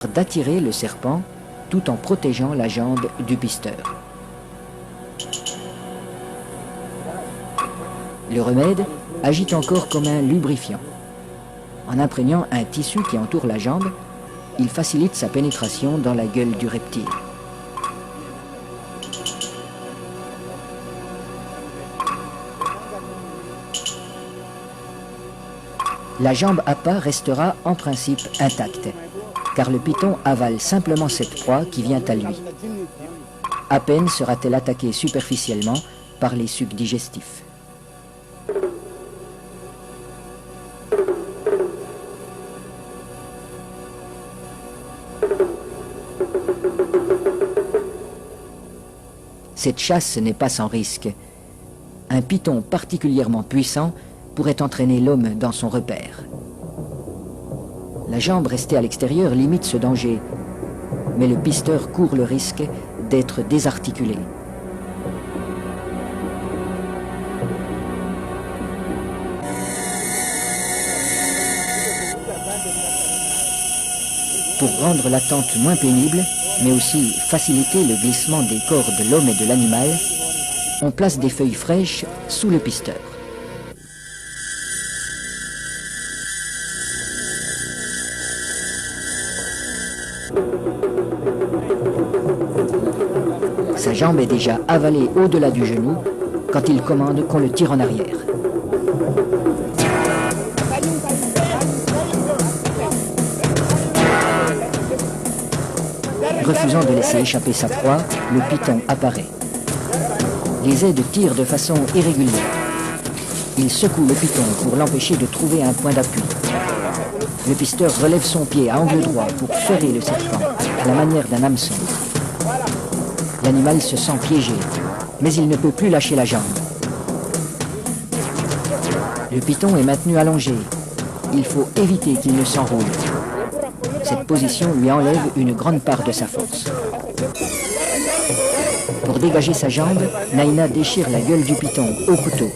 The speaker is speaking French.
d'attirer le serpent tout en protégeant la jambe du pisteur. Le remède agit encore comme un lubrifiant. En imprégnant un tissu qui entoure la jambe, il facilite sa pénétration dans la gueule du reptile. La jambe à pas restera en principe intacte, car le python avale simplement cette proie qui vient à lui. À peine sera-t-elle attaquée superficiellement par les sucs digestifs. Cette chasse n'est pas sans risque. Un python particulièrement puissant pourrait entraîner l'homme dans son repère. La jambe restée à l'extérieur limite ce danger, mais le pisteur court le risque d'être désarticulé. Pour rendre l'attente moins pénible, mais aussi faciliter le glissement des corps de l'homme et de l'animal, on place des feuilles fraîches sous le pisteur. Sa jambe est déjà avalée au-delà du genou quand il commande qu'on le tire en arrière. Refusant de laisser échapper sa proie, le python apparaît. Les aides tirent de façon irrégulière. Il secoue le python pour l'empêcher de trouver un point d'appui. Le pisteur relève son pied à angle droit pour ferrer le serpent, à la manière d'un hameçon. L'animal se sent piégé, mais il ne peut plus lâcher la jambe. Le python est maintenu allongé. Il faut éviter qu'il ne s'enroule. Cette position lui enlève une grande part de sa force. Pour dégager sa jambe, Naina déchire la gueule du python au couteau.